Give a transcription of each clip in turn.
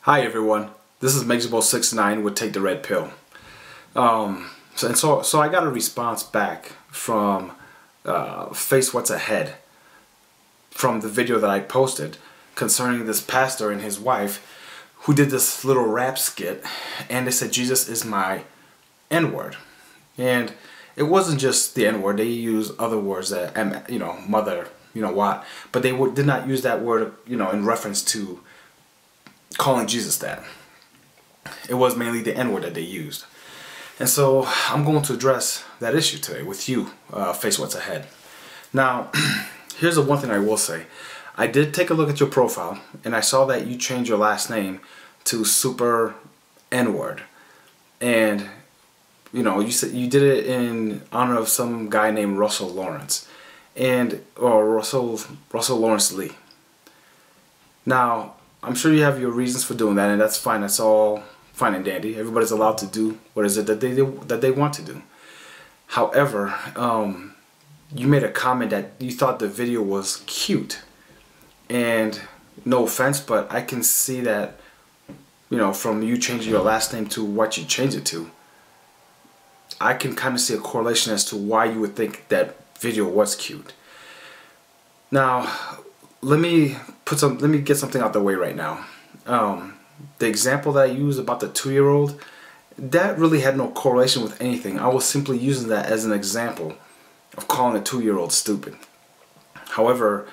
Hi everyone, this is Mexable69 with Take the Red Pill. So I got a response back from FaceWhatsAhead from the video that I posted concerning this pastor and his wife who did this little rap skit, and they said Jesus is my N-word. And it wasn't just the N-word, they used other words that, mother, what, but they did not use that word, in reference to calling Jesus that. It was mainly the N-word that they used. And so I'm going to address that issue today with you, FaceWhatsAhead. Now, here's the one thing I will say. I did take a look at your profile, and I saw that you changed your last name to Super N-word. And, you said you did it in honor of some guy named Russell Lawrence. Or Russell Lawrence Lee. Now, I'm sure you have your reasons for doing that, and that's fine. That's all fine and dandy. Everybody's allowed to do what is it that they want to do. However, you made a comment that you thought the video was cute, and no offense, but I can see that, from you changing your last name to what you changed it to, I can kind of see a correlation as to why you would think that video was cute. Now, let me get something out the way right now. The example that I used about the 2-year-old, that really had no correlation with anything. I was simply using that as an example of calling a 2-year-old stupid. However,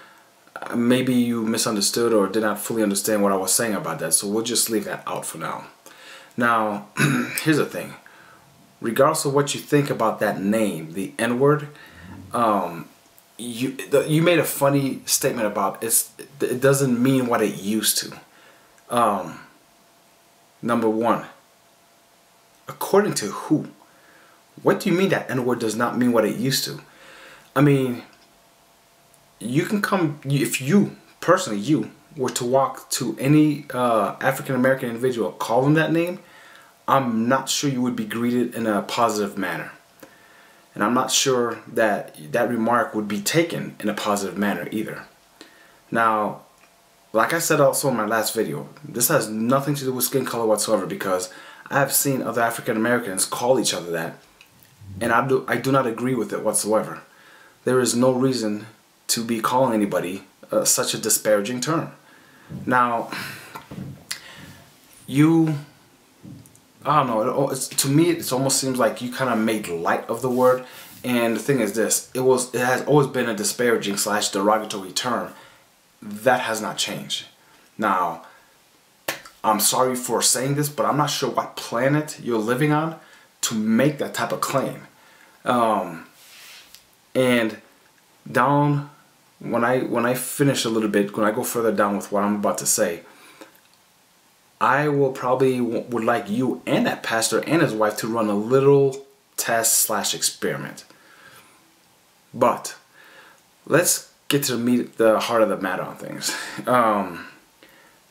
maybe you misunderstood or did not fully understand what I was saying about that, so we'll just leave that out for now. Now, here's the thing. Regardless of what you think about that name, the N-word, you made a funny statement about it doesn't mean what it used to. Number one, according to who? What do you mean that N-word does not mean what it used to? I mean, you can come, if you, personally you, were to walk to any African American individual, call them that name, I'm not sure you would be greeted in a positive manner. And I'm not sure that that remark would be taken in a positive manner either. Now, like I said also in my last video, this has nothing to do with skin color whatsoever, because I have seen other African Americans call each other that, and I do not agree with it whatsoever. There is no reason to be calling anybody such a disparaging term. Now, I don't know, to me it almost seems like you kind of made light of the word, and the thing is this, it has always been a disparaging / derogatory term. That has not changed. Now, I'm sorry for saying this, but I'm not sure what planet you're living on to make that type of claim. And down, when I finish a little bit, when I go further down with what I'm about to say, I will probably would like you and that pastor and his wife to run a little test / experiment. But let's get to the heart of the matter on things.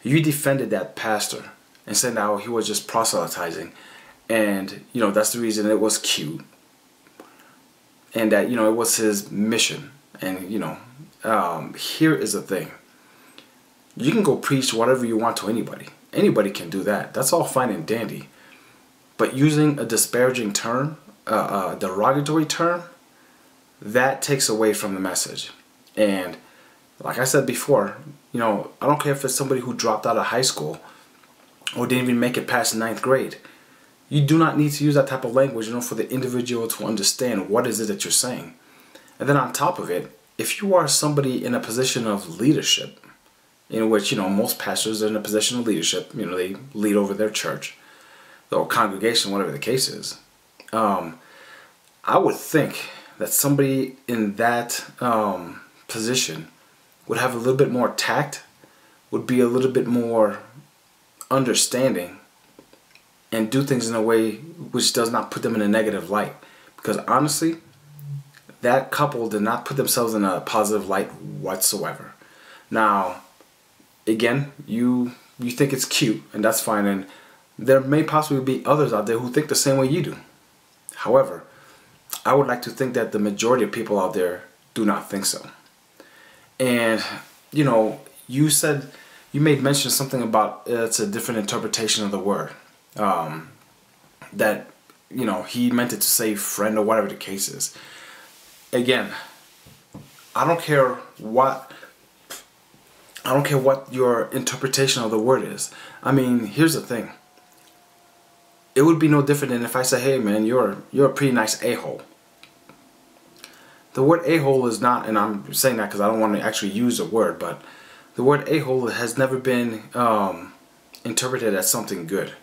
You defended that pastor and said now he was just proselytizing, and that's the reason it was cute, and that it was his mission. And here is the thing: you can go preach whatever you want to anybody. Anybody can do that. That's all fine and dandy. But using a disparaging term, a derogatory term, that takes away from the message. And like I said before, I don't care if it's somebody who dropped out of high school or didn't even make it past 9th grade. You do not need to use that type of language, for the individual to understand what is it that you're saying. And then on top of it, if you are somebody in a position of leadership, in which, most pastors are in a position of leadership, they lead over their church or congregation, whatever the case is. I would think that somebody in that position would have a little bit more tact, would be a little bit more understanding, and do things in a way which does not put them in a negative light. Because honestly, that couple did not put themselves in a positive light whatsoever. Now, again, you think it's cute, and that's fine, and there may possibly be others out there who think the same way you do. However, I would like to think that the majority of people out there do not think so. And you you made mention something about it's a different interpretation of the word. That, you know, he meant it to say friend or whatever the case is. Again, I don't care what your interpretation of the word is. I mean, here's the thing. It would be no different than if I say, hey man, you're a pretty nice a-hole. The word a-hole is not, and I'm saying that because I don't want to actually use the word, but the word a-hole has never been interpreted as something good.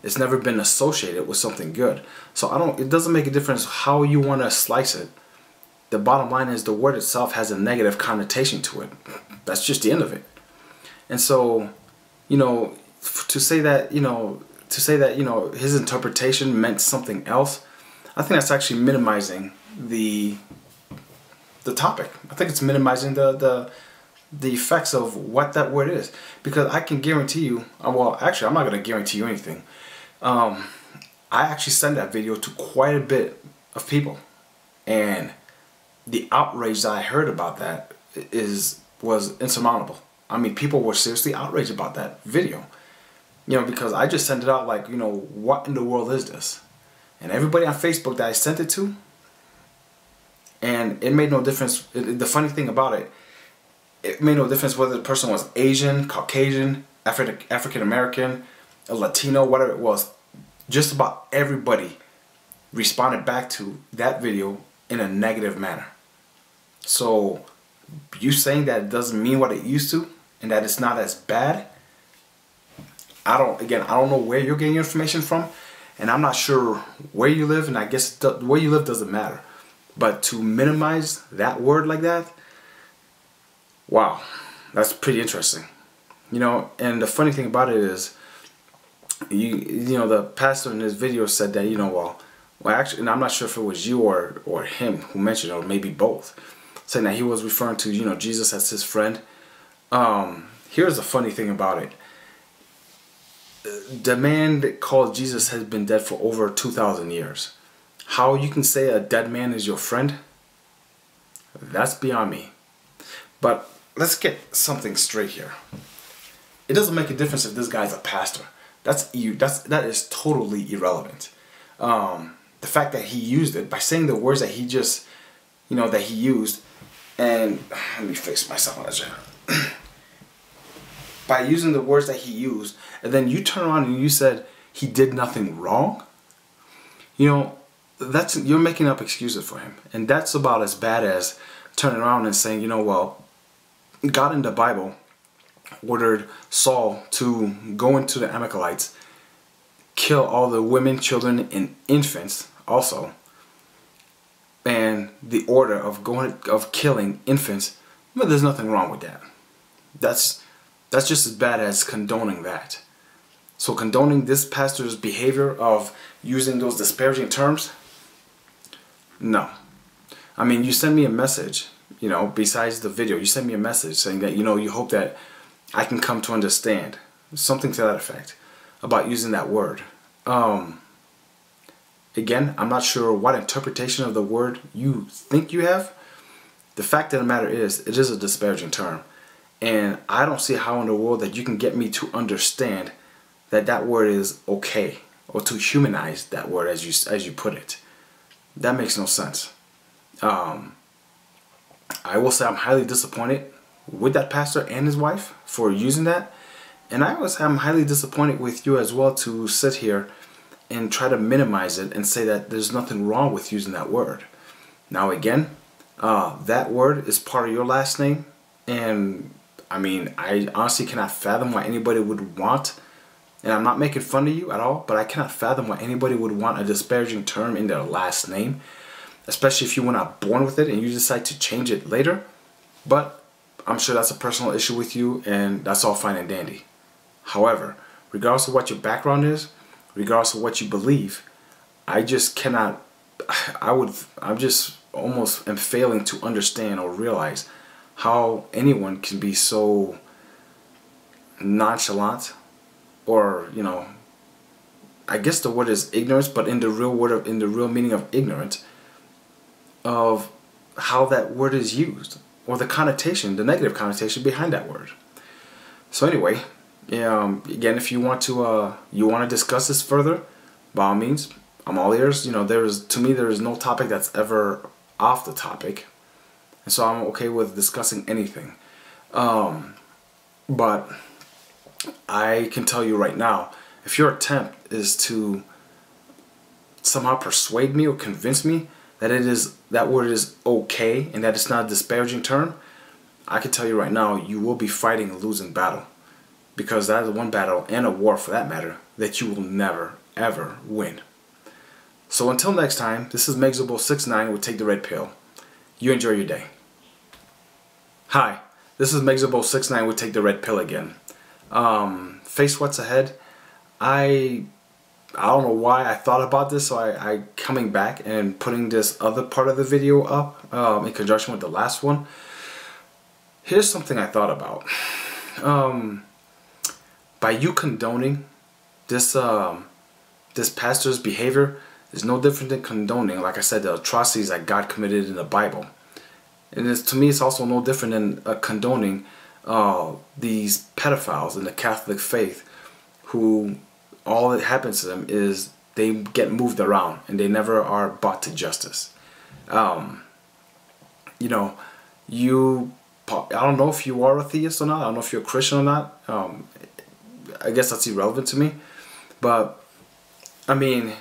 It's never been associated with something good. So it doesn't make a difference how you want to slice it. The bottom line is the word itself has a negative connotation to it. That's just the end of it. And so, you know, to say that, you know, his interpretation meant something else, I think that's actually minimizing the topic. I think it's minimizing the effects of what that word is. Because I can guarantee you, well, actually, I'm not going to guarantee you anything. I actually sent that video to quite a bit of people, and the outrage that I heard about that was insurmountable. I mean, people were seriously outraged about that video. You know, because I just sent it out like, you know, what in the world is this? And everybody on Facebook that I sent it to, and it made no difference. The funny thing about it, it made no difference whether the person was Asian, Caucasian, African American, a Latino, whatever it was. Just about everybody responded back to that video in a negative manner. So you saying that it doesn't mean what it used to and that it's not as bad, I don't know where you're getting your information from, and I'm not sure where you live, and I guess where you live doesn't matter. But to minimize that word like that, wow, that's pretty interesting. You know, and the funny thing about it is, you know, the pastor in this video said that, you know, well actually, and I'm not sure if it was you or him who mentioned it, or maybe both, saying that he was referring to, you know, Jesus as his friend. Here's the funny thing about it. The man that called Jesus has been dead for over 2,000 years. How you can say a dead man is your friend? That's beyond me. But let's get something straight here. It doesn't make a difference if this guy's a pastor. That is totally irrelevant. The fact that he used it by saying the words that he just, you know, that he used, and let me fix my sound. By using the words that he used, and then you turn around and you said he did nothing wrong, you know, you're making up excuses for him. And that's about as bad as turning around and saying, you know, well, God in the Bible ordered Saul to go into the Amalekites, kill all the women, children, and infants also. And the order of killing infants, well, there's nothing wrong with that. That's just as bad as condoning that. So condoning this pastor's behavior of using those disparaging terms? No. I mean, you send me a message, you know, besides the video, you send me a message saying that, you know, you hope that I can come to understand, something to that effect, about using that word. Again, I'm not sure what interpretation of the word you think you have. The fact of the matter is, it is a disparaging term. And I don't see how in the world that you can get me to understand that that word is okay, or to humanize that word as you put it. That makes no sense. I will say I'm highly disappointed with that pastor and his wife for using that. And I'm highly disappointed with you as well to sit here and try to minimize it and say that there's nothing wrong with using that word. Now again, that word is part of your last name, and I mean, I honestly cannot fathom why anybody would want, and I'm not making fun of you at all, but I cannot fathom why anybody would want a disparaging term in their last name, especially if you were not born with it and you decide to change it later. But I'm sure that's a personal issue with you, and that's all fine and dandy. However, regardless of what your background is, regardless of what you believe, I just cannot, I'm just almost am failing to understand or realize how anyone can be so nonchalant, or, you know, I guess the word is ignorance, but in the real meaning of ignorant, of how that word is used, or the connotation, the negative connotation behind that word. So anyway, again, if you want to discuss this further, by all means, I'm all ears. You know, to me there is no topic that's ever off the topic, and so I'm okay with discussing anything. But I can tell you right now, if your attempt is to somehow persuade me or convince me that that word is okay and that it's not a disparaging term, I can tell you right now, you will be fighting a losing battle, because that is one battle, and a war for that matter, that you will never ever win. So until next time, this is Megzable69 with Take the Red Pill. You enjoy your day. Hi, this is Megzable69 with Take the Red Pill again. FaceWhatsAhead. I don't know why I thought about this, so I coming back and putting this other part of the video up in conjunction with the last one. Here's something I thought about. By you condoning this this pastor's behavior is no different than condoning, like I said, the atrocities that God committed in the Bible. And to me, it's also no different than condoning these pedophiles in the Catholic faith, who all that happens to them is they get moved around and they never are brought to justice. You know, I don't know if you are a theist or not. I don't know if you're a Christian or not. I guess that's irrelevant to me. But, I mean,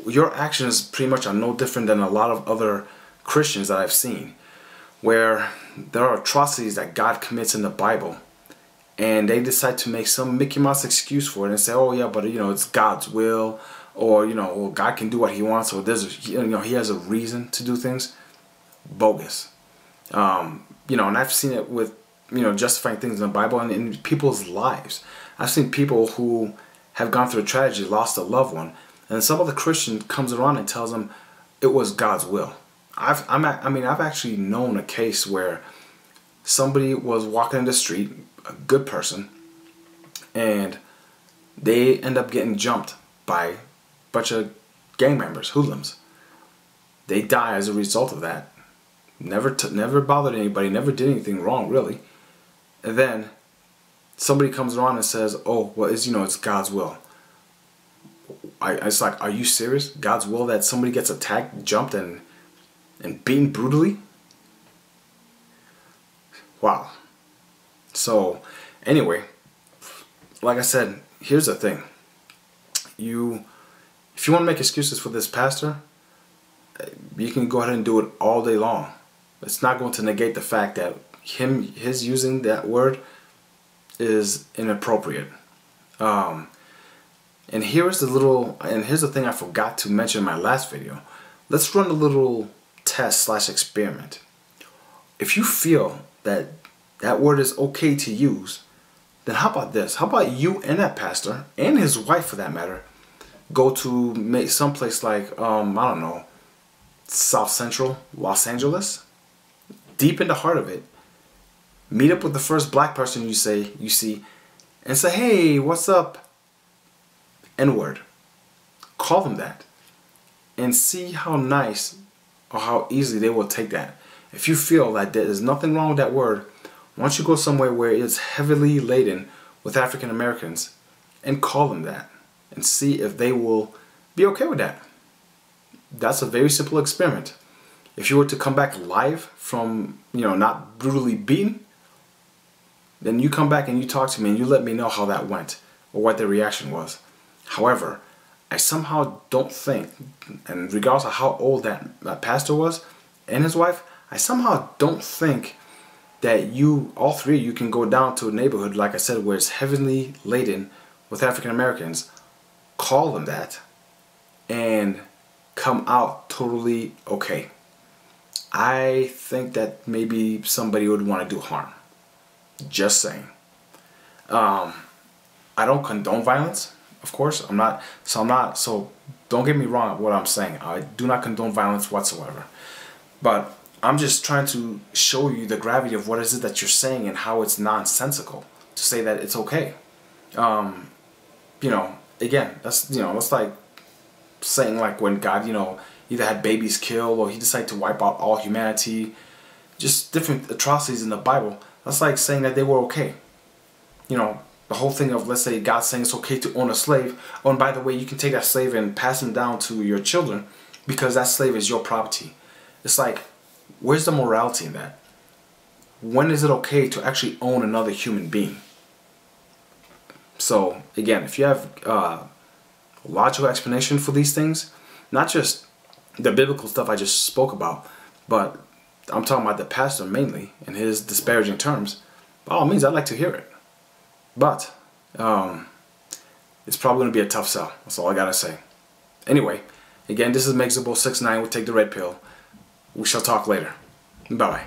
your actions pretty much are no different than a lot of other Christians that I've seen, where there are atrocities that God commits in the Bible, and they decide to make some Mickey Mouse excuse for it and say, oh yeah, but you know, it's God's will, or you know, well, God can do what he wants, or he has a reason to do things. Bogus. You know, and I've seen it with, you know, justifying things in the Bible and in people's lives. I've seen people who have gone through a tragedy, lost a loved one, and some other Christian comes around and tells them it was God's will. I've actually known a case where somebody was walking in the street, a good person, and they end up getting jumped by a bunch of gang members, hoodlums. They die as a result of that. Never bothered anybody, never did anything wrong really. And then somebody comes around and says, oh, well, it's God's will. It's like, are you serious? God's will that somebody gets attacked, jumped, and beaten brutally? Wow. So anyway, like I said, here's the thing. If you want to make excuses for this pastor, you can go ahead and do it all day long. It's not going to negate the fact that his using that word is inappropriate. And here's the thing I forgot to mention in my last video. Let's run a little test / experiment. If you feel that that word is okay to use, then how about this? How about you and that pastor, and his wife for that matter, go to someplace like, I don't know, South Central Los Angeles, deep in the heart of it, meet up with the first black person you see, and say, hey, what's up? N-word. Call them that. And see how nice or how easily they will take that. If you feel that there is nothing wrong with that word, why don't you go somewhere where it's heavily laden with African Americans and call them that and see if they will be okay with that. That's a very simple experiment. If you were to come back live from, you know, not brutally beaten, then you come back and you talk to me and you let me know how that went or what the reaction was. However, I somehow don't think, and regardless of how old that pastor was and his wife, I somehow don't think that all three of you can go down to a neighborhood, like I said, where it's heavily laden with African Americans, call them that, and come out totally okay. I think that maybe somebody would want to do harm. Just saying. I don't condone violence, of course. So don't get me wrong what I'm saying. I do not condone violence whatsoever. But I'm just trying to show you the gravity of what is it that you're saying and how it's nonsensical to say that it's okay. You know, again, that's like saying like when God, you know, either had babies killed or he decided to wipe out all humanity, just different atrocities in the Bible. That's like saying that they were okay. you know, the whole thing of, let's say God saying it's okay to own a slave. Oh, and by the way, you can take that slave and pass him down to your children because that slave is your property. It's like, where's the morality in that? When is it okay to actually own another human being? So again, if you have a logical explanation for these things, not just the biblical stuff I just spoke about, but I'm talking about the pastor mainly in his disparaging terms, by all means, I'd like to hear it. But it's probably going to be a tough sell. That's all I got to say. Anyway, again, this is Mixable 69 with Take the Red Pill. We shall talk later. Bye-bye.